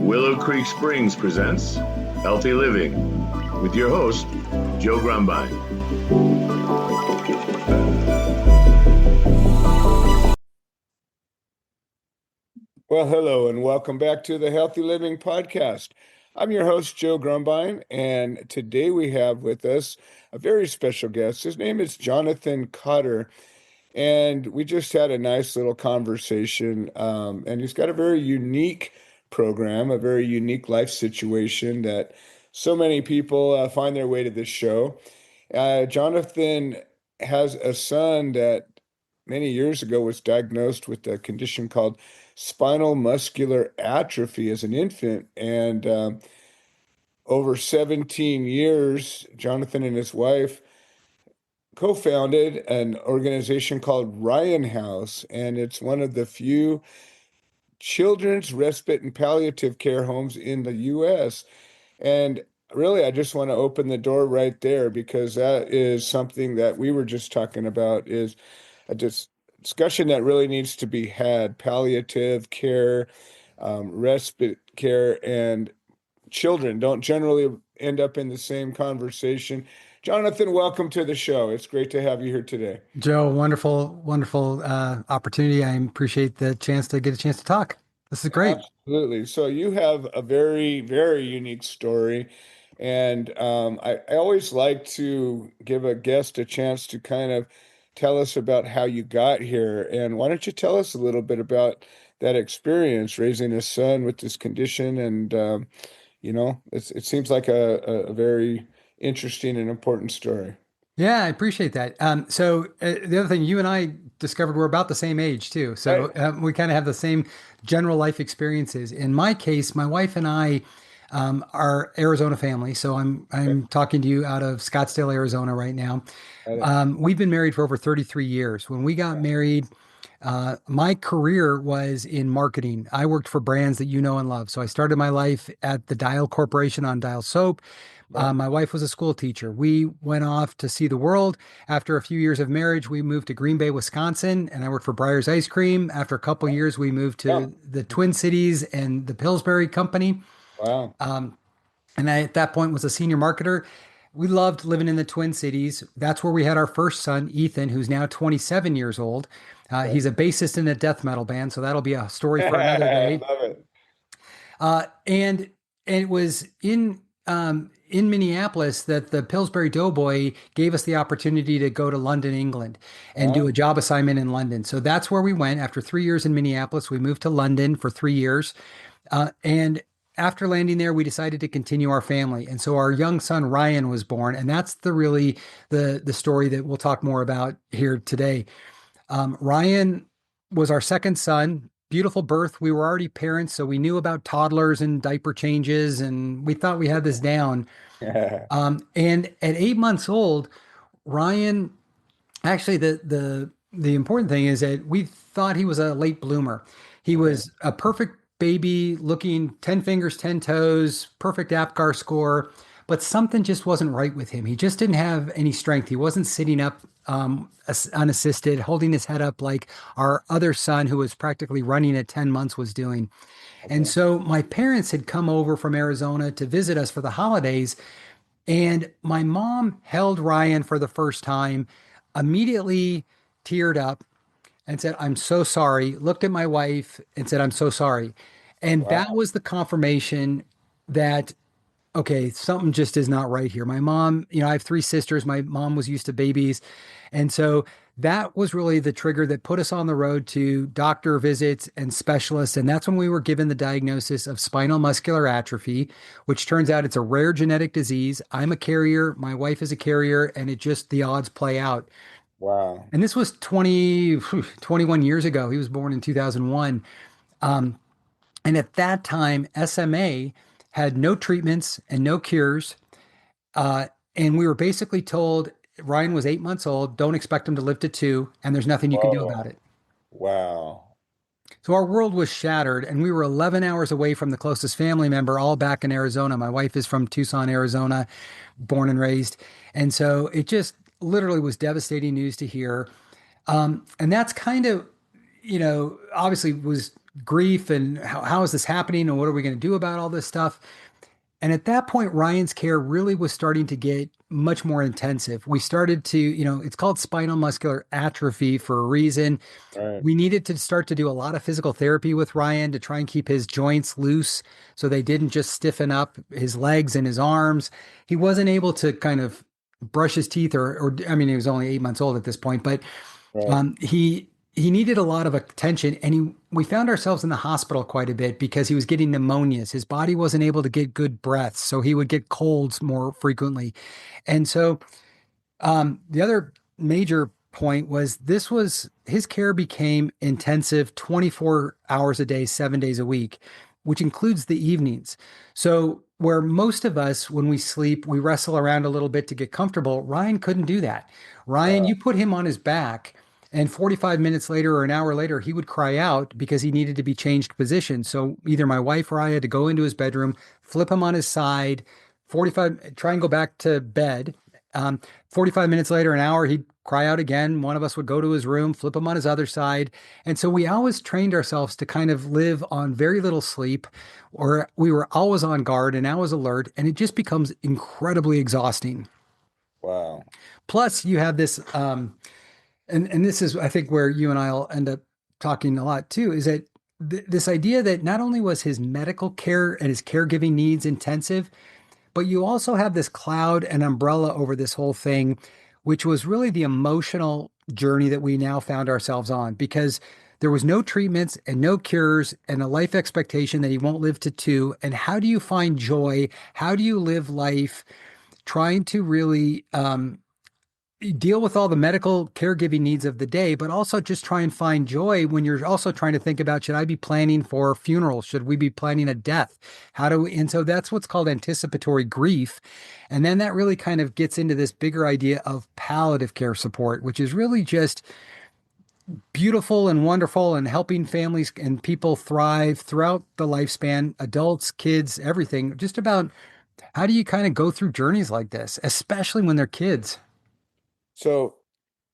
Willow Creek Springs presents Healthy Living with your host, Joe Grumbine. Well, hello, and welcome back to the Healthy Living Podcast. I'm your host, Joe Grumbine, and today we have with us a very special guest. His name is Jonathan Cotter, and we just had a nice little conversation. And he's got a very unique program, a very unique life situation that so many people find their way to this show. Jonathan has a son that many years ago was diagnosed with a condition called spinal muscular atrophy as an infant. And over 17 years, Jonathan and his wife co-founded an organization called Helen House, and it's one of the few children's respite and palliative care homes in the U.S. And really, I just want to open the door right there because that is something that we were just talking about is a discussion that really needs to be had. Palliative care, respite care, and children don't generally end up in the same conversation. Jonathan, welcome to the show. It's great to have you here today. Joe, wonderful opportunity. I appreciate the chance to get a chance to talk. This is great. Absolutely. So you have a very, very unique story. And I always like to give a guest a chance to kind of tell us about how you got here. And why don't you tell us a little bit about that experience raising a son with this condition? And, it seems like a very interesting and important story. Yeah, I appreciate that. The other thing, you and I discovered we're about the same age too. So Right. we kind of have the same general life experiences. In my case, my wife and I are Arizona family. So I'm talking to you out of Scottsdale, Arizona right now. Right. We've been married for over 33 years. When we got married, my career was in marketing. I worked for brands that you know and love. So I started my life at the Dial Corporation on Dial Soap. My wife was a school teacher. We went off to see the world. After a few years of marriage, we moved to Green Bay, Wisconsin, and I worked for Breyer's Ice Cream. After a couple of years, we moved Oh, to the Twin Cities and the Pillsbury Company. wow. And I, at that point, was a senior marketer. We loved living in the Twin Cities. That's where we had our first son, Ethan, who's now 27 years old. He's a bassist in a death metal band, so that'll be a story for another I day. love it. And it was in Minneapolis that the Pillsbury Doughboy gave us the opportunity to go to London, England, and do a Wow. job assignment in London. So that's where we went. After 3 years in Minneapolis, we moved to London for 3 years. And after landing there, we decided to continue our family. And so our young son Ryan was born, and that's the story that we'll talk more about here today. Ryan was our second son. Beautiful birth. We were already parents, so we knew about toddlers and diaper changes, and we thought we had this down. And at 8 months old, Ryan, actually, the important thing is that we thought he was a late bloomer. He was a perfect baby, looking 10 fingers, 10 toes, perfect APGAR score, but something just wasn't right with him. He just didn't have any strength. He wasn't sitting up unassisted, holding his head up like our other son, who was practically running at 10 months, was doing. And Okay. so my parents had come over from Arizona to visit us for the holidays, and my mom held Ryan for the first time, immediately teared up and said, "I'm so sorry." Looked at my wife and said, "I'm so sorry." And that Wow. was the confirmation that, okay, something just is not right here. My mom, I have three sisters. My mom was used to babies. And so that was really the trigger that put us on the road to doctor visits and specialists. And that's when we were given the diagnosis of spinal muscular atrophy, which turns out it's a rare genetic disease. I'm a carrier, my wife is a carrier, and it just, the odds play out. Wow. And this was 21 years ago. He was born in 2001. Um, and at that time, SMA had no treatments and no cures. Uh, and we were basically told Ryan was 8 months old, don't expect him to live to two, and there's nothing you can do about Whoa. it. Wow. So our world was shattered, and we were 11 hours away from the closest family member, all back in Arizona. My wife is from Tucson, Arizona, born and raised. And so it just literally was devastating news to hear. And that's kind of, obviously was grief and how is this happening and what are we going to do about all this stuff? And at that point, Ryan's care really was starting to get much more intensive. We started to, it's called spinal muscular atrophy for a reason. Right. We needed to start to do a lot of physical therapy with Ryan to try and keep his joints loose so they didn't just stiffen up his legs and his arms. He wasn't able to kind of brush his teeth or I mean, he was only 8 months old at this point, but Right. He needed a lot of attention, and we found ourselves in the hospital quite a bit because he was getting pneumonias. His body wasn't able to get good breaths, so he would get colds more frequently. And so the other major point was his care became intensive 24 hours a day, 7 days a week, which includes the evenings. So where most of us, when we sleep, we wrestle around a little bit to get comfortable, Ryan couldn't do that. Ryan, Wow. you put him on his back, and 45 minutes later or an hour later, he would cry out because he needed to be changed position. So either my wife or I had to go into his bedroom, flip him on his side, 45, try and go back to bed. 45 minutes later, an hour, he'd cry out again. One of us would go to his room, flip him on his other side. And so we always trained ourselves to kind of live on very little sleep, or we were always on guard and always alert. And it just becomes incredibly exhausting. Wow. Plus, you have this, and this is, I think, where you and I'll end up talking a lot too, is that this idea that not only was his medical care and his caregiving needs intensive, but you also have this cloud and umbrella over this whole thing, which was really the emotional journey that we now found ourselves on because there was no treatments and no cures and a life expectation that he won't live to two. And how do you find joy? How do you live life trying to really deal with all the medical caregiving needs of the day, but also just try and find joy when you're also trying to think about, should I be planning for funerals? Should we be planning a death? And so that's what's called anticipatory grief. And then that really kind of gets into this bigger idea of palliative care support, which is really just beautiful and wonderful and helping families and people thrive throughout the lifespan, adults, kids, everything, just about how do you kind of go through journeys like this, especially when they're kids? So,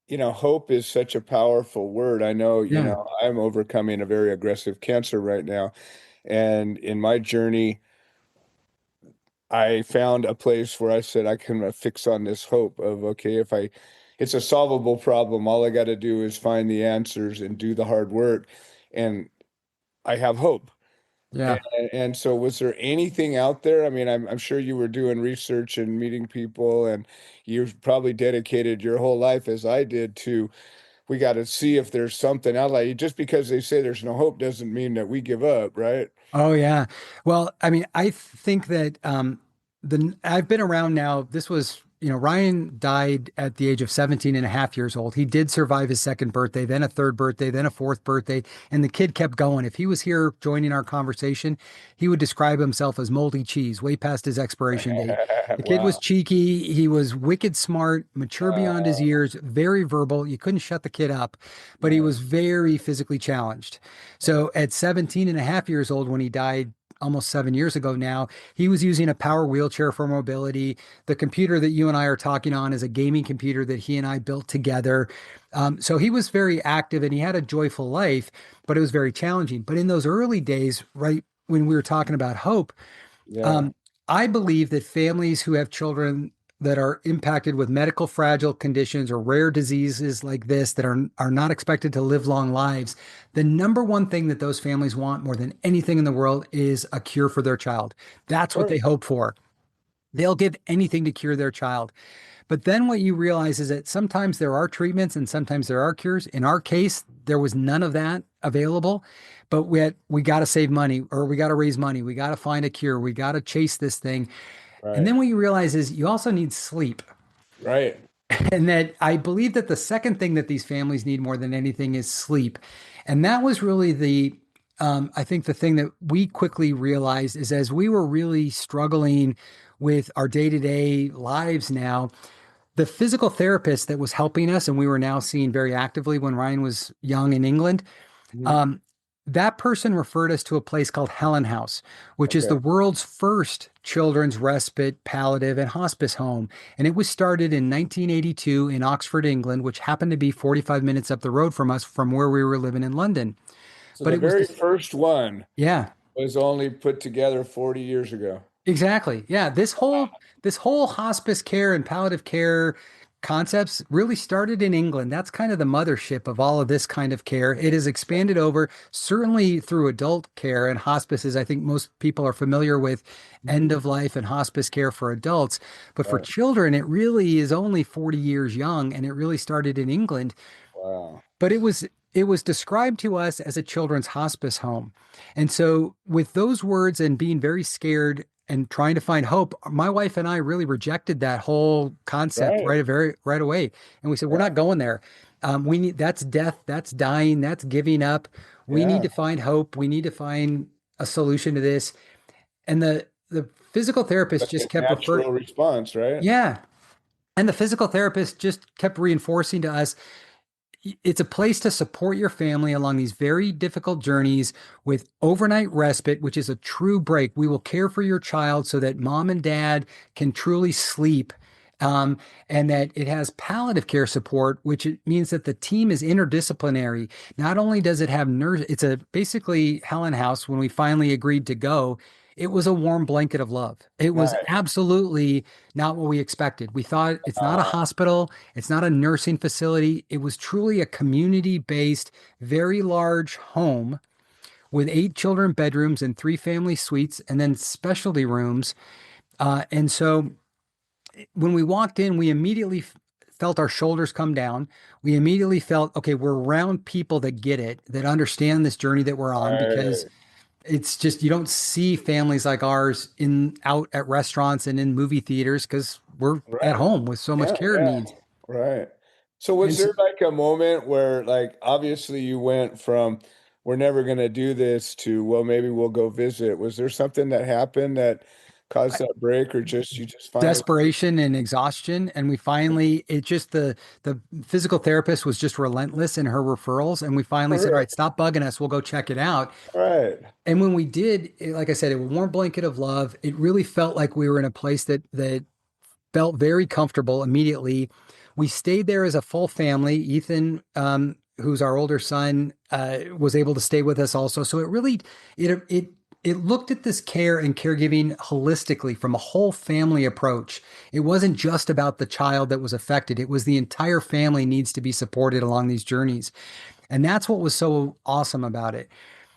hope is such a powerful word. I know, Yeah. I'm overcoming a very aggressive cancer right now. And in my journey, I found a place where I said I can fix on this hope of, okay, it's a solvable problem. All I got to do is find the answers and do the hard work. And I have hope. And, Yeah. and so was there anything out there? I mean, I'm sure you were doing research and meeting people, and you've probably dedicated your whole life, as I did, to we got to see if there's something out. Like, just because they say there's no hope doesn't mean that we give up, right? Oh yeah. Well, I mean, I think that I've been around now. This was, Ryan died at the age of 17 and a half years old. He did survive his second birthday, then a third birthday, then a fourth birthday, and the kid kept going. If he was here joining our conversation, he would describe himself as moldy cheese, way past his expiration date. The kid was Wow. cheeky, he was wicked smart, mature beyond his Uh, years, very verbal. You couldn't shut the kid up, but he uh, was very physically challenged. So at 17 and a half years old, when he died almost 7 years ago now, he was using a power wheelchair for mobility. The computer that you and I are talking on is a gaming computer that he and I built together. So he was very active and he had a joyful life, but it was very challenging. But in those early days, right when we were talking about hope, yeah. um, I believe that families who have children that are impacted with medical fragile conditions or rare diseases like this that are not expected to live long lives, the number one thing that those families want more than anything in the world is a cure for their child. That's what they Sure. hope for. They'll give anything to cure their child. But then what you realize is that sometimes there are treatments and sometimes there are cures. In our case, there was none of that available, but we got to save money or we got to raise money. We got to find a cure. We got to chase this thing. And Right. then what you realize is you also need sleep. Right. And that I believe that the second thing that these families need more than anything is sleep. And that was really I think the thing that we quickly realized is as we were really struggling with our day-to-day lives now, the physical therapist that was helping us, and we were now seeing very actively when Ryan was young in England, Mhm. um, that person referred us to a place called Helen House, which is Okay. the world's first children's respite, palliative, and hospice home. And it was started in 1982 in Oxford, England, which happened to be 45 minutes up the road from us from where we were living in London. So But the it was very this, first one yeah. was only put together 40 years ago. Exactly. Yeah, this whole hospice care and palliative care concepts really started in England. That's kind of the mothership of all of this kind of care. It has expanded over certainly through adult care and hospices. I think most people are familiar with end Mhm. of life and hospice care for adults, but for Right. children it really is only 40 years young and it really started in England. Wow. But it was described to us as a children's hospice home. And so with those words and being very scared and trying to find hope, my wife and I really rejected that whole concept Right. right away. And we said, we're Yeah. not going there. We need that's death, that's dying, that's giving up. We need Yeah. to find hope. We need to find a solution to this. And the physical therapist Like just a kept referring, natural response, right? yeah. And the physical therapist just kept reinforcing to us it's a place to support your family along these very difficult journeys with overnight respite, which is a true break. We will care for your child so that mom and dad can truly sleep. Um, and that it has palliative care support, which it means that the team is interdisciplinary. Not only does it have nurse, it's a basically Helen House. When we finally agreed to go, it was a warm blanket of love. It was Nice. absolutely not what we expected. We thought it's not a hospital. It's not a nursing facility. It was truly a community-based, very large home with 8 children bedrooms and 3 family suites, and then specialty rooms. And so when we walked in, we immediately felt our shoulders come down. We immediately felt, okay, we're around people that get it, that understand this journey that we're on, because Right. it's just you don't see families like ours in out at restaurants and in movie theaters because we're at Right. home with so much Yeah. care Yeah. needs. Right. So was And there like a moment where like obviously you went from we're never going to do this to well maybe we'll go visit. Was there something that happened that caused that break or just you just finally desperation and exhaustion, and we finally it just the physical therapist was just relentless in her referrals, and we finally said, all right, stop bugging us, we'll go check it out. right. And when we did, like I said, it was a warm blanket of love. It really felt like we were in a place that felt very comfortable immediately. We stayed there as a full family. Ethan, who's our older son, was able to stay with us also. So it really it it looked at this care and caregiving holistically from a whole family approach. It wasn't just about the child that was affected. It was the entire family needs to be supported along these journeys. And that's what was so awesome about it.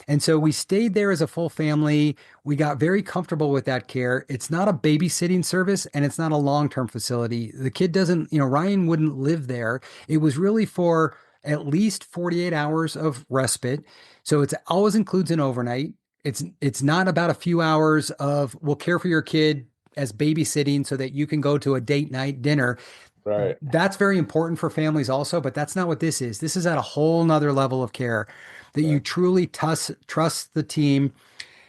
And so we stayed there as a full family. We got very comfortable with that care. It's not a babysitting service and it's not a long-term facility. The kid doesn't, Ryan wouldn't live there. It was really for at least 48 hours of respite. So it's always includes an overnight. It's not about a few hours of we'll care for your kid as babysitting so that you can go to a date night dinner. Right. That's very important for families also, but that's not what this is. This is at a whole nother level of care that you Right. truly trust the team.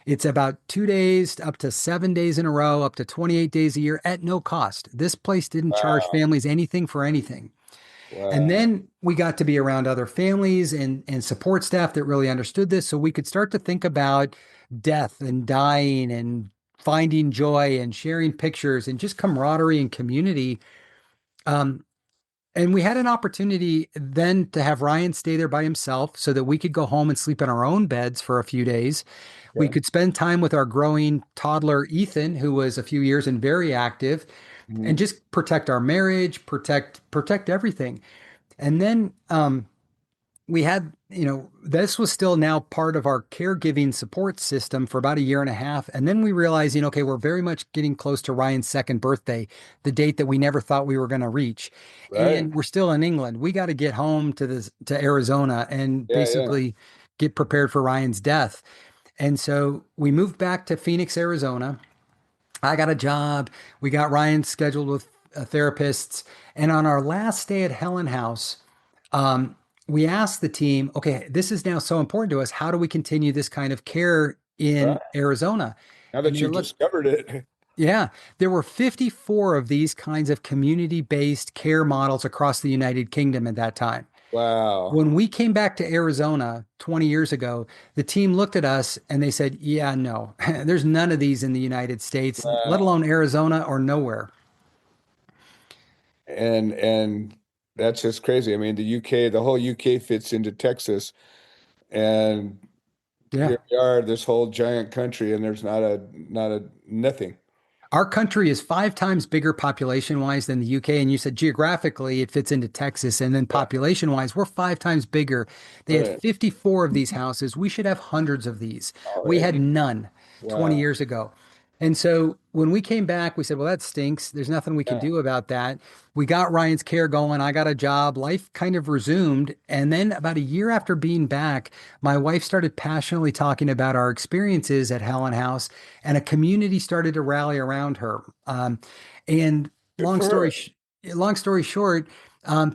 It's about 2 days up to 7 days in a row, up to 28 days a year at no cost. This place didn't charge Wow. families anything for anything. And Wow. then we got to be around other families and support staff that really understood this. So we could start to think about death and dying and finding joy and sharing pictures and just camaraderie and community. Um, and we had an opportunity then to have Ryan stay there by himself so that we could go home and sleep in our own beds for a few days. We Okay. could spend time with our growing toddler, Ethan, who was a few years and very active, and Mhm. just protect our marriage, protect everything. And then we had, this was still now part of our caregiving support system for about a year and a half. And then we realized, okay, we're very much getting close to Ryan's second birthday, the date that we never thought we were going to reach. Right. And we're still in England. We got to get home to Arizona and Yeah, yeah. basically get prepared for Ryan's death. And so we moved back to Phoenix, Arizona. I got a job. We got Ryan scheduled with therapists. And on our last day at Helen House, um, we asked the team, okay, this is now so important to us. How do we continue this kind of care Right. in Arizona? Now And that they you've looked, discovered it. yeah, there were 54 of these kinds of community-based care models across the United Kingdom at that time. Wow. When we came back to Arizona 20 years ago, the team looked at us and they said, yeah, no, there's none of these in the United States, let Wow. alone Arizona or nowhere. And that's just crazy. I mean, the UK, the whole UK fits into Texas. And Yeah. here we are, this whole giant country, and there's not a nothing. Our country is 5 times bigger population wise than the UK. And you said geographically it fits into Texas. And then Yeah, population wise, we're 5 times bigger. They had right. 54 of these houses. We should have hundreds of these. Oh, We had and none 20 wow. years ago. And so when we came back, we said, well, that stinks. There's nothing we can Yeah, do about that. We got Ryan's care going. I got a job. Life kind of resumed. And then about a year after being back, my wife started passionately talking about our experiences at Helen House, and a community started to rally around her. And good long for story, her. sh- long story short,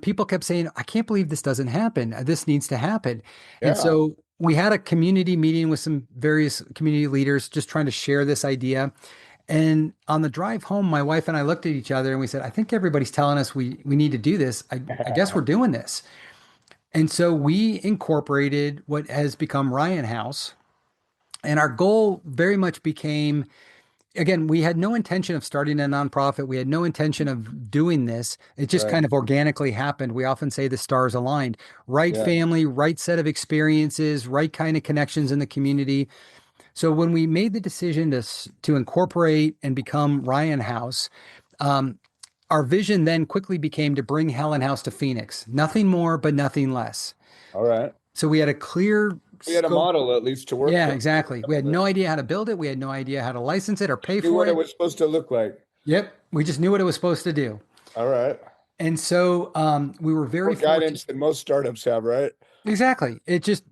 people kept saying, "I can't believe this doesn't happen. This needs to happen." And Yeah, so we had a community meeting with some various community leaders, just trying to share this idea. And on the drive home, my wife and I looked at each other and we said, "I think everybody's telling us we need to do this. I guess we're doing this." And so we incorporated what has become Ryan House. And our goal very much became, again, we had no intention of starting a nonprofit. We had no intention of doing this. It just right. kind of organically happened. We often say the stars aligned. Right Yeah, family, right set of experiences, right kind of connections in the community. So when we made the decision to incorporate and become Ryan House, um, our vision then quickly became to bring Helen House to Phoenix. Nothing more, but nothing less. all right. So we had a clear We had a scope. model at least to work Yeah, from. exactly. We had no idea how to build it. We had no idea how to license it or pay Knew for what it it. was supposed to look like. Yep. We just knew what it was supposed to do. All right. And so we were very More fortunate. guidance than most startups have, right? Exactly. It just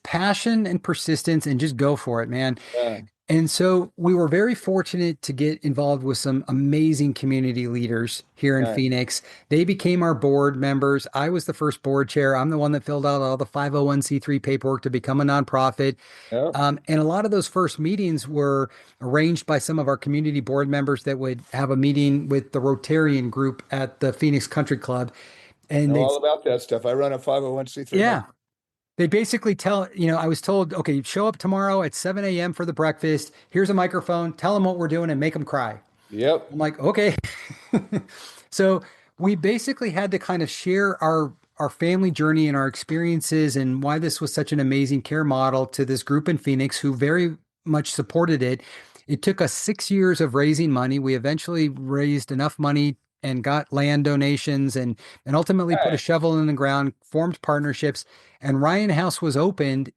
passion and persistence and just go for it, man. Yeah, And so we were very fortunate to get involved with some amazing community leaders here in yeah, Phoenix. They became our board members. I was the first board chair. I'm the one that filled out all the 501(c)(3) paperwork to become a nonprofit. yeah. And a lot of those first meetings were arranged by some of our community board members that would have a meeting with the Rotarian group at the Phoenix Country Club. And Know they'd, all about that stuff. I run a 501(c)(3 yeah, myself. they basically tell, I was told, okay, show up tomorrow at 7 a.m. for the breakfast. Here's a microphone. Tell them what we're doing and make them cry. Yep. I'm like, okay. So we basically had to kind of share our family journey and our experiences and why this was such an amazing care model to this group in Phoenix who very much supported it. It took us 6 years of raising money. We eventually raised enough money and got land donations and ultimately put a Right. shovel in the ground, formed partnerships, and Ryan House was opened.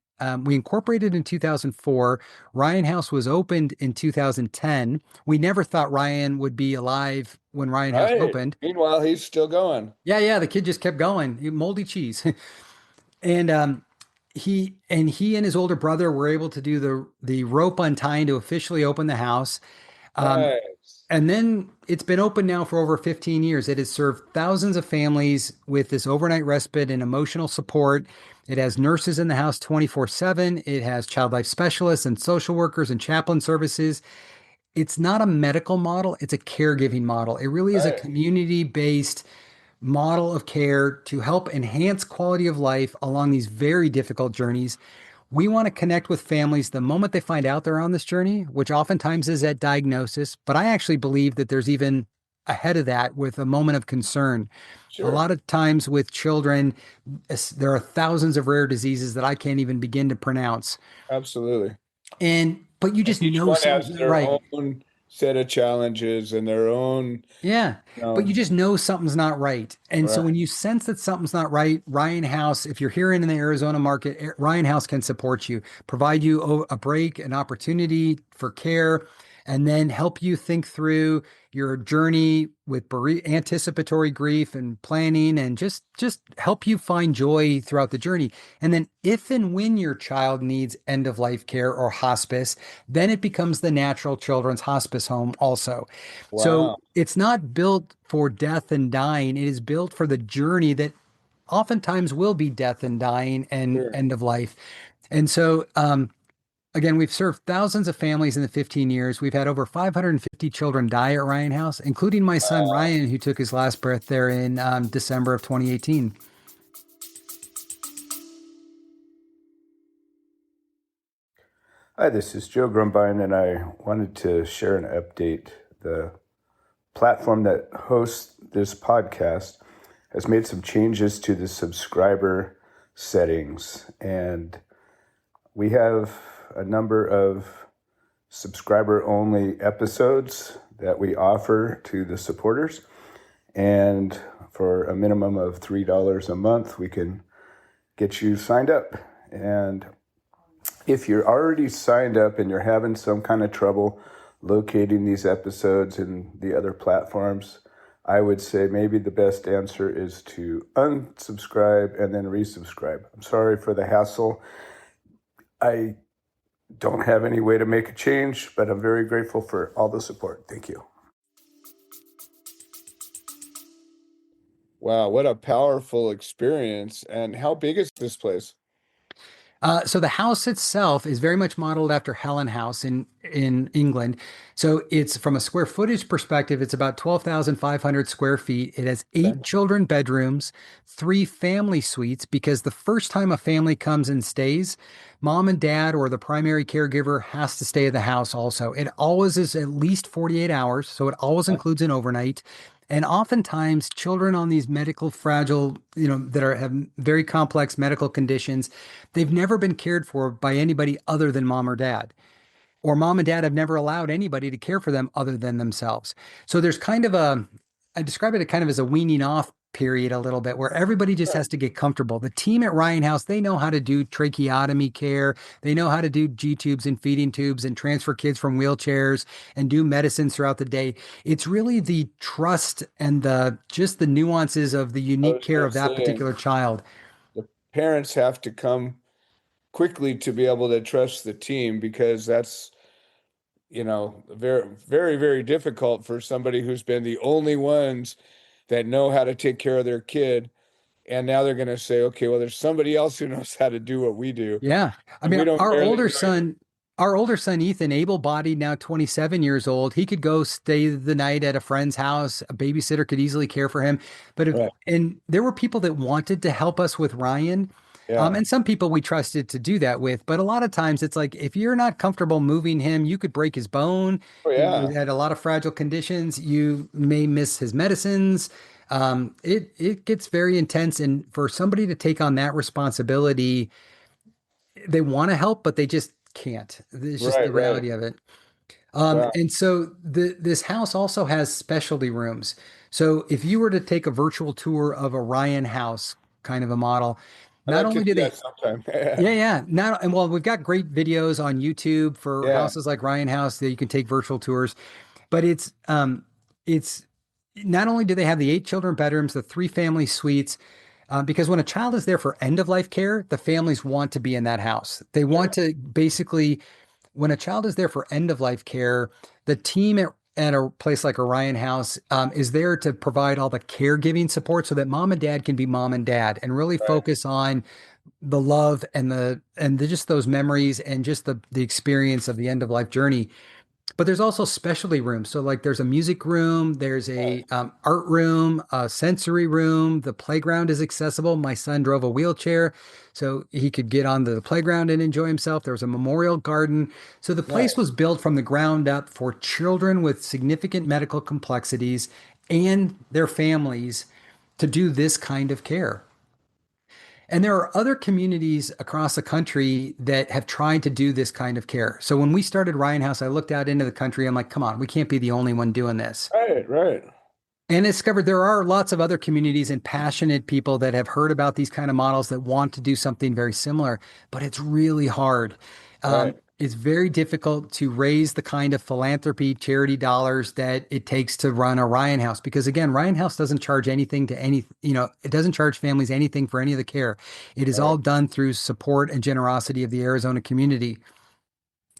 We incorporated in 2004. Ryan House was opened in 2010. We never thought Ryan would be alive when Ryan House Right. opened. Meanwhile, he's still going. Yeah, yeah, the kid just kept going. Moldy cheese. And he and his older brother were able to do the rope untying to officially open the house. Um, Nice. and then it's been open now for over 15 years. It has served thousands of families with this overnight respite and emotional support. It has nurses in the house 24/7. It has child life specialists and social workers and chaplain services. It's not a medical model, it's a caregiving model. It really is a Right. community-based model of care to help enhance quality of life along these very difficult journeys. We want to connect with families the moment they find out they're on this journey, which oftentimes is at diagnosis. But I actually believe that there's even ahead of that with a moment of concern. A Sure. lot of times with children, there are thousands of rare diseases that I can't even begin to pronounce. Absolutely. But you And just each know one has something's not their right. own set of challenges and their own, Yeah. you But you know, just know something's not right. And so right. when you sense that something's not right, Ryan House, if you're here in the Arizona market, Ryan House can support you, provide you a break, an opportunity for care, and then help you think through your journey with anticipatory grief and planning and just help you find joy throughout the journey. And then if and when your child needs end of life care or hospice, then it becomes the natural children's hospice home also. So Wow. it's not built for death and dying. It is built for the journey that oftentimes will be death and dying and Sure. end of life. And so, again, we've served thousands of families in the 15 years. We've had over 550 children die at Ryan House, including my son Wow. Ryan, who took his last breath there in December of 2018. Hi, this is Joe Grumbine, and I wanted to share an update. The platform that hosts this podcast has made some changes to the subscriber settings, and we have a number of subscriber-only episodes that we offer to the supporters. And for a minimum of $3 a month, we can get you signed up. And if you're already signed up and you're having some kind of trouble locating these episodes in the other platforms, I would say maybe the best answer is to unsubscribe and then resubscribe. I'm sorry for the hassle. I don't have any way to make a change, but I'm very grateful for all the support. Thank you. Wow, what a powerful experience. And how big is this place? So the house itself is very much modeled after Helen House in England. So it's from a square footage perspective, it's about 12,500 square feet. It has 8 children bedrooms, 3 family suites, because the first time a family comes and stays, mom and dad or the primary caregiver has to stay at the house also. It always is at least 48 hours, so it always includes an overnight. And oftentimes, children on these medical fragile, that have very complex medical conditions, they've never been cared for by anybody other than mom or dad. Or mom and dad have never allowed anybody to care for them other than themselves. So there's kind of I describe it kind of as a weaning off period a little bit where everybody just has to get comfortable. The team at Ryan House, they know how to do tracheotomy care. They know how to do G tubes and feeding tubes and transfer kids from wheelchairs and do medicines throughout the day. It's really the trust and just the nuances of the unique care of that particular child. The parents have to come quickly to be able to trust the team, because that's, very, very, very difficult for somebody who's been the only ones that know how to take care of their kid. And now they're going to say, okay, well, there's somebody else who knows how to do what we do. Yeah. I mean, our older son, Ethan, able-bodied, now 27 years old, he could go stay the night at a friend's house. A babysitter could easily care for him. But and there were people that wanted to help us with Ryan. And some people we trusted to do that with. But a lot of times it's like, if you're not comfortable moving him, you could break his bone. He had a lot of fragile conditions. You may miss his medicines. It gets very intense. And for somebody to take on that responsibility, they want to help, but they just can't. It's just the reality of it. And so this house also has specialty rooms. So if you were to take a virtual tour of a Ryan House kind of a model, not only do they, well, we've got great videos on YouTube for houses like Ryan House that you can take virtual tours, but it's not only do they have the 8 children bedrooms, the 3 family suites, because when a child is there for end of life care, the families want to be in that house. They want to basically, when a child is there for end of life care, the team at a place like Orion House is there to provide all the caregiving support so that mom and dad can be mom and dad and really focus on the love and just those memories and just the experience of the end of life journey. But there's also specialty rooms. So like there's a music room, there's a art room, a sensory room. The playground is accessible. My son drove a wheelchair, so he could get on the playground and enjoy himself. There was a memorial garden. So the place was built from the ground up for children with significant medical complexities and their families to do this kind of care. And there are other communities across the country that have tried to do this kind of care. So when we started Ryan House, I looked out into the country. I'm like, come on, we can't be the only one doing this. Right. And discovered there are lots of other communities and passionate people that have heard about these kind of models that want to do something very similar, but it's really hard. It's very difficult to raise the kind of philanthropy, charity dollars that it takes to run a Ryan House. Because again, Ryan House doesn't charge anything to it doesn't charge families anything for any of the care. It is all done through support and generosity of the Arizona community.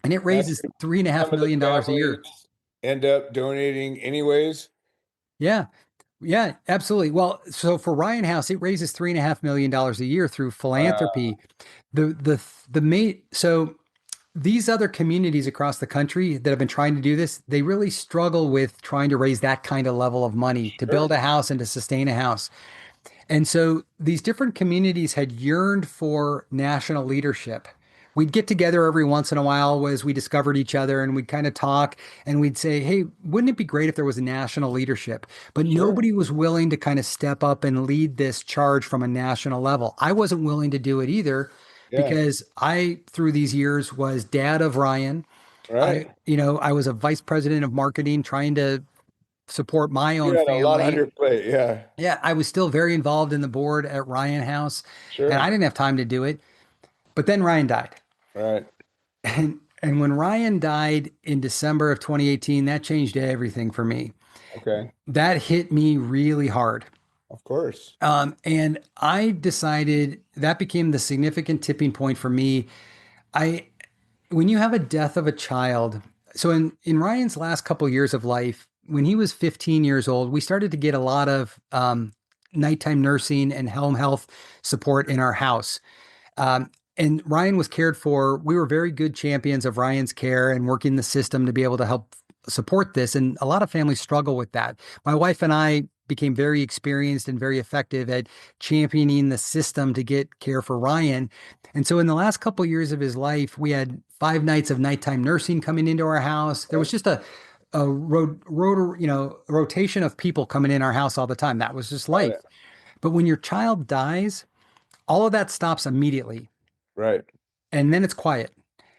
And it raises $3.5 million a year. End up donating anyways? Yeah, absolutely. Well, so for Ryan House, it raises $3.5 million a year through philanthropy. So these other communities across the country that have been trying to do this, they really struggle with trying to raise that kind of level of money to build a house and to sustain a house. And so these different communities had yearned for national leadership. We'd get together every once in a while as we discovered each other, and we'd kind of talk and we'd say, hey, wouldn't it be great if there was a national leadership? But nobody was willing to kind of step up and lead this charge from a national level. I wasn't willing to do it either. Yeah. because I, through these years, was dad of Ryan. Right. I was a vice president of marketing trying to support my You own had a lot on family. your plate. Yeah. Yeah, I was still very involved in the board at Ryan House, and I Sure. didn't have time to do it. But then Ryan died. Right. And when Ryan died in December of 2018, that changed everything for me. Okay. That hit me really hard. Of course. And I decided that became the significant tipping point for me. I When you have a death of a child, so in Ryan's last couple years of life, when he was 15 years old, we started to get a lot of nighttime nursing and home health support in our house. And Ryan was cared for. We were very good champions of Ryan's care and working the system to be able to help support this. And a lot of families struggle with that. My wife and I became very experienced and very effective at championing the system to get care for Ryan. And so in the last couple of years of his life, we had 5 nights of nighttime nursing coming into our house. There was just rotation of people coming in our house all the time. That was just Got life. it. But when your child dies, all of that stops immediately. Right. And then it's quiet.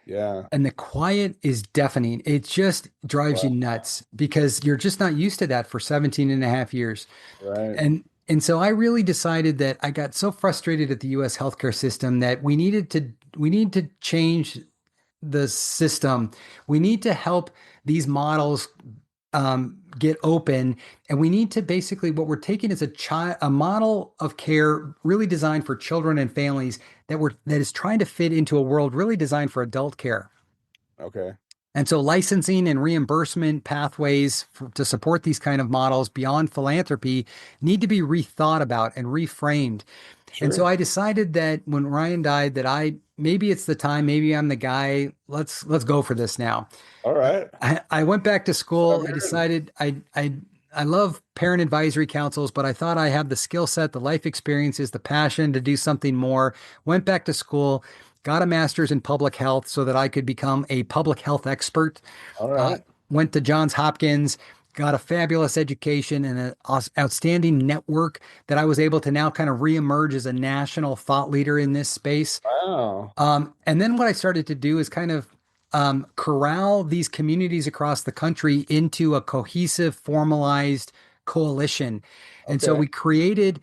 Yeah. And the quiet is deafening. It just drives you Wow. nuts because you're just not used to that for 17 and a half years. Right. And so I really decided that I got so frustrated at the US healthcare system that we need to change the system. We need to help these models get open, and we need to basically what we're taking is a model of care really designed for children and families that is trying to fit into a world really designed for adult care. Okay. And so licensing and reimbursement pathways to support these kind of models beyond philanthropy need to be rethought about and reframed. And so Sure. I decided that when Ryan died that maybe it's the time, maybe I'm the guy. Let's go for this now. All right. I went back to What school. I'm I hearing. decided I love parent advisory councils, but I thought I have the skill set, the life experiences, the passion to do something more. Went back to school, got a master's in public health so that I could become a public health expert. All Uh, right. Went to Johns Hopkins, got a fabulous education and an outstanding network that I was able to now kind of reemerge as a national thought leader in this space. Wow. And then what I started to do is kind of corral these communities across the country into a cohesive, formalized coalition. And so Okay. we created,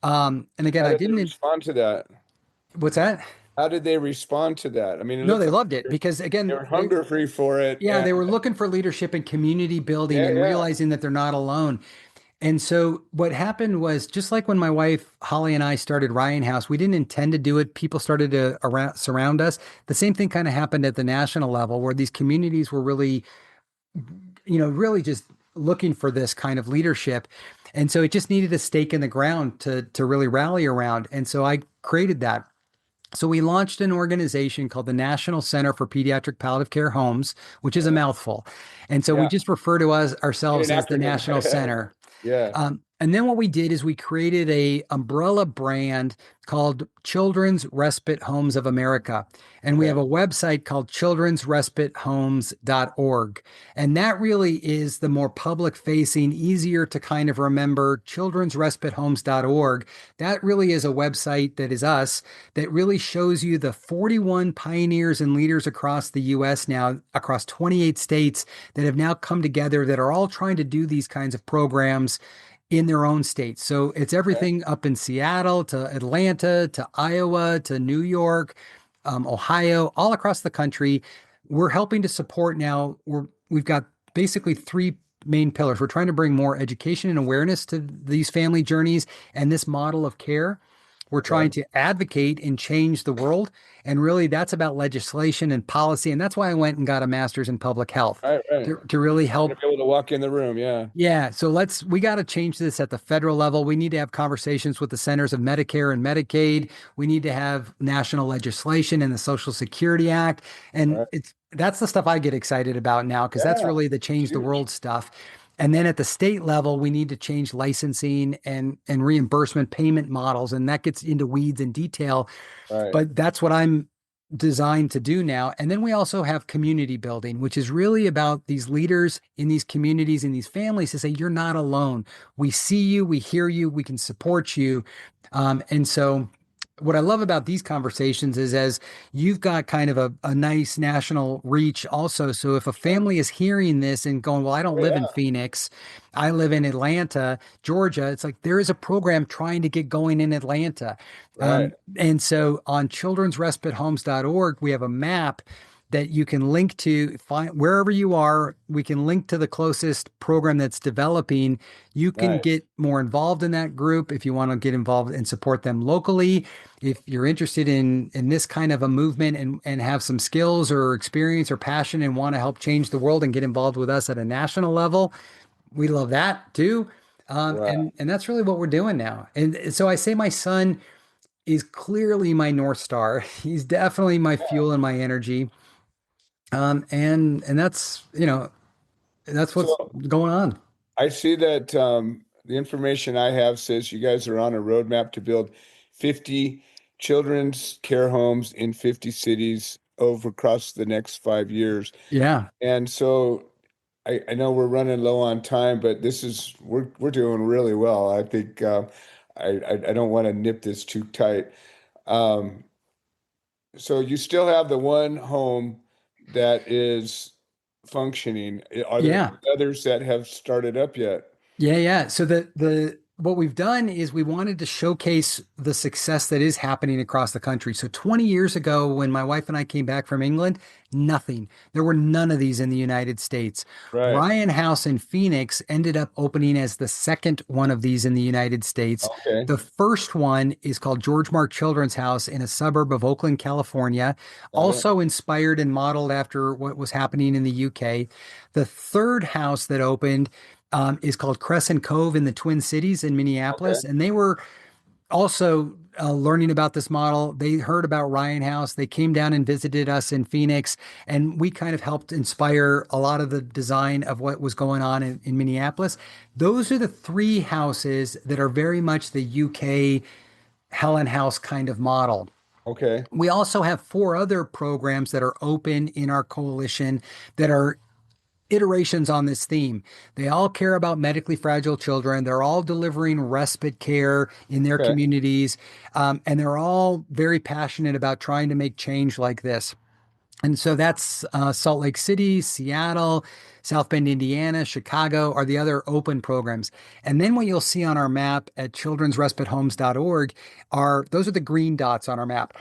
and again, How I did they didn't, respond to that? what's that? How did they respond to that? I mean, it No, looks they like loved it because they again, were hunger free for it. yeah, And they were looking for leadership and community building yeah, and yeah. realizing that they're not alone. And so what happened was just like when my wife Holly and I started Ryan House, we didn't intend to do it. People started to surround us. The same thing kind of happened at the national level where these communities were really, really just looking for this kind of leadership. And so it just needed a stake in the ground to really rally around. And so I created that. So we launched an organization called the National Center for Pediatric Palliative Care Homes, which is a mouthful. And so we Yeah. just refer to us Need ourselves an as the National acronym. Center. Yeah. And then what we did is we created a umbrella brand called Children's Respite Homes of America. And we have Okay. a website called children'srespitehomes.org. And that really is the more public facing, easier to kind of remember children'srespitehomes.org. That really is a website that is us that really shows you the 41 pioneers and leaders across the US now, across 28 states that have now come together that are all trying to do these kinds of programs in their own states. So it's Okay. everything up in Seattle to Atlanta to Iowa to New York, Ohio, all across the country. We're helping to support now. We've got basically three main pillars. We're trying to bring more education and awareness to these family journeys and this model of care. We're trying Okay. to advocate and change the world. And really, that's about legislation and policy. And that's why I went and got a master's in public health Right. Right. to really I'm gonna help. be able to walk in the room. Yeah. Yeah, so we got to change this at the federal level. We need to have conversations with the centers of Medicare and Medicaid. We need to have national legislation and the Social Security Act. And Right. that's the stuff I get excited about now because that's Yeah. really the change the Huge. world stuff. And then at the state level, we need to change licensing and reimbursement payment models. And that gets into weeds and detail, Right. but that's what I'm designed to do now. And then we also have community building, which is really about these leaders in these communities, in these families to say, you're not alone. We see you, we hear you, we can support you. And so what I love about these conversations is as you've got kind of a nice national reach also. So if a family is hearing this and going, well, I don't Oh, live in yeah. Phoenix, I live in Atlanta, Georgia. It's like there is a program trying to get going in Atlanta. Right. And so on childrensrespitehomes.org, we have a map that you can link to find wherever you are. We can link to the closest program that's developing. You can Nice. get more involved in that group if you want to get involved and support them locally. If you're interested in this kind of a movement and have some skills or experience or passion and want to help change the world and get involved with us at a national level, we love that too. Wow. And that's really what we're doing now. And so I say my son is clearly my North Star. He's definitely my fuel and my energy. And that's, that's what's So going on. I see that the information I have says you guys are on a roadmap to build 50 children's care homes in 50 cities over across the next 5 years. Yeah. And so I know we're running low on time, but we're doing really well. I think I don't want to nip this too tight. Um, so you still have the one home that is functioning. Are there Yeah. any others that have started up yet? Yeah. So the what we've done is we wanted to showcase the success that is happening across the country. So 20 years ago, when my wife and I came back from England, nothing. There were none of these in the United States. Right. Ryan House in Phoenix ended up opening as the second one of these in the United States. Okay. The first one is called George Mark Children's House in a suburb of Oakland, California, Got it. also inspired and modeled after what was happening in the UK. The third house that opened is called Crescent Cove in the Twin Cities in Okay. Minneapolis. And they were also learning about this model. They heard about Ryan House. They came down and visited us in Phoenix, and we kind of helped inspire a lot of the design of what was going on in Minneapolis. Those are the three houses that are very much the UK Helen House kind of model. Okay. We also have four other programs that are open in our coalition that are iterations on this theme. They all care about medically fragile children. They're all delivering respite care in their Okay. communities. And they're all very passionate about trying to make change like this. And so that's Salt Lake City, Seattle, South Bend, Indiana, Chicago are the other open programs. And then what you'll see on our map at childrensrespitehomes.org are those are the green dots on our map.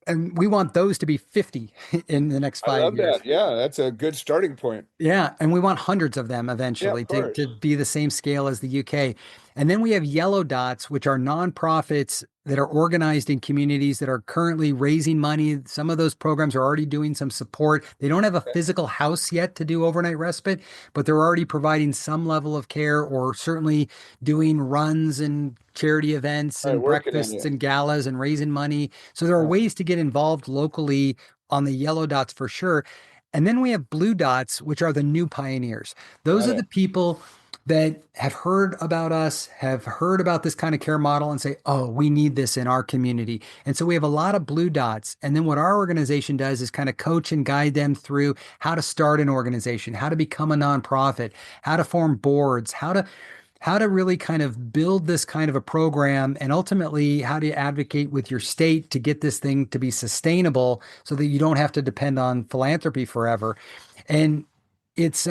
And we want those to be 50 in the next I five love years. that. Yeah, that's a good starting point. Yeah, and we want hundreds of them Yeah, eventually of to course. be the same scale as the UK. And then we have yellow dots, which are nonprofits that are organized in communities that are currently raising money. Some of those programs are already doing some support. They don't have a Okay. physical house yet to do overnight respite, but they're already providing some level of care or certainly doing runs and charity events All right, and working on breakfasts it. and galas and raising money. So there are Yeah. ways to get involved locally on the yellow dots for sure. And then we have blue dots, which are the new pioneers. Those Got are it. the people that have heard about us, have heard about this kind of care model, and say, oh, we need this in our community. And so we have a lot of blue dots. And then what our organization does is kind of coach and guide them through how to start an organization, how to become a nonprofit, how to form boards, how to really kind of build this kind of a program and ultimately how to advocate with your state to get this thing to be sustainable so that you don't have to depend on philanthropy forever. And it's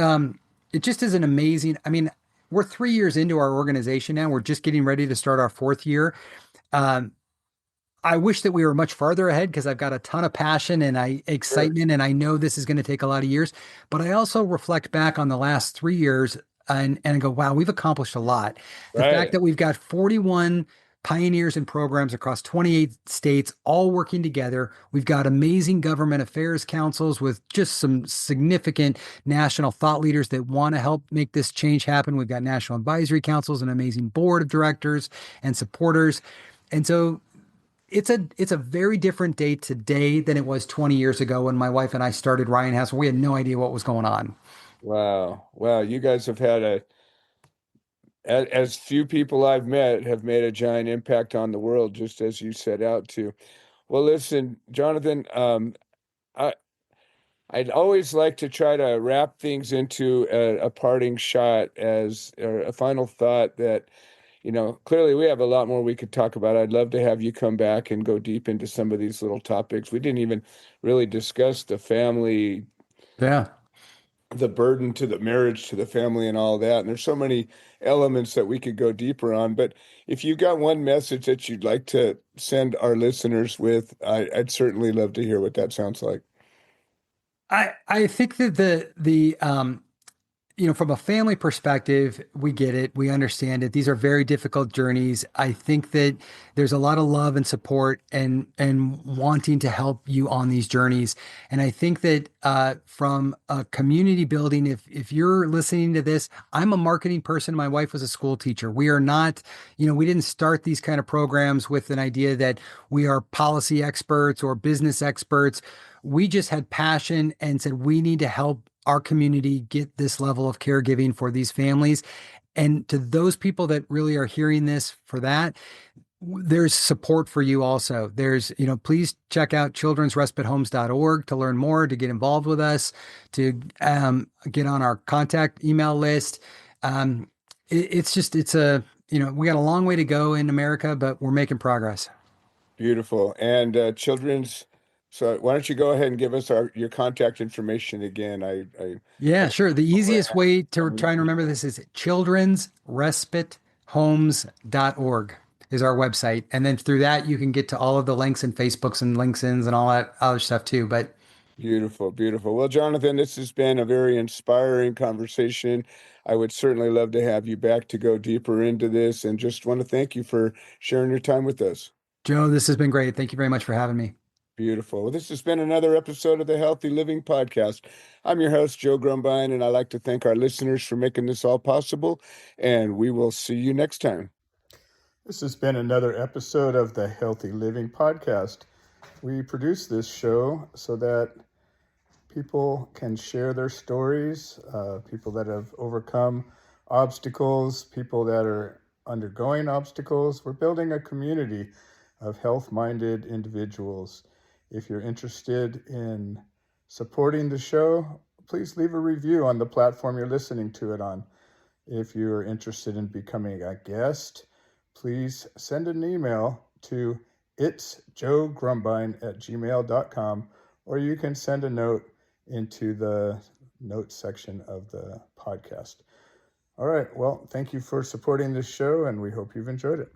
it just is an amazing, I mean, we're 3 years into our organization now. We're just getting ready to start our fourth year. Um, I wish that we were much farther ahead because I've got a ton of passion and Sure. excitement, and I know this is going to take a lot of years. But I also reflect back on the last 3 years and I go, wow, we've accomplished a lot. The fact Right. that we've got 41 pioneers and programs across 28 states all working together. We've got amazing government affairs councils with just some significant national thought leaders that want to help make this change happen. We've got national advisory councils, an amazing board of directors and supporters. And so it's a very different day today than it was 20 years ago when my wife and I started Ryan House. We had no idea what was going on. Wow. Wow. You guys have had as few people I've met have made a giant impact on the world, just as you set out to. Well, listen, Jonathan, I I'd always like to try to wrap things into a parting shot as or a final thought that clearly we have a lot more we could talk about. I'd love to have you come back and go deep into some of these little topics. We didn't even really discuss the family, Yeah. the burden to the marriage, to the family, and all that. And there's so many elements that we could go deeper on. But if you've got one message that you'd like to send our listeners with, I'd certainly love to hear what that sounds like. I think that from a family perspective, we get it. We understand it. These are very difficult journeys. I think that there's a lot of love and support and wanting to help you on these journeys. And I think that from a community building, if you're listening to this, I'm a marketing person. My wife was a school teacher. We are not, we didn't start these kind of programs with an idea that we are policy experts or business experts. We just had passion and said we need to help our community get this level of caregiving for these families. And to those people that really are hearing this for that, there's support for you also. There's, please check out childrensrespitehomes.org to learn more, to get involved with us, to get on our contact email list. It's a, we got a long way to go in America, but we're making progress. Beautiful. And so why don't you go ahead and give us your contact information again? Yeah, sure. The easiest way to try and remember this is childrensrespitehomes.org is our website. And then through that, you can get to all of the links and Facebooks and LinkedIn's and all that other stuff too. But beautiful, beautiful. Well, Jonathan, this has been a very inspiring conversation. I would certainly love to have you back to go deeper into this, and just want to thank you for sharing your time with us. Joe, this has been great. Thank you very much for having me. Beautiful. Well, this has been another episode of the Healthy Living Podcast. I'm your host, Joe Grumbine, and I'd like to thank our listeners for making this all possible, and we will see you next time. This has been another episode of the Healthy Living Podcast. We produce this show so that people can share their stories, people that have overcome obstacles, people that are undergoing obstacles. We're building a community of health-minded individuals. If you're interested in supporting the show, please leave a review on the platform you're listening to it on. If you're interested in becoming a guest, please send an email to itsjoegrumbine@gmail.com, or you can send a note into the notes section of the podcast. All right. Well, thank you for supporting this show, and we hope you've enjoyed it.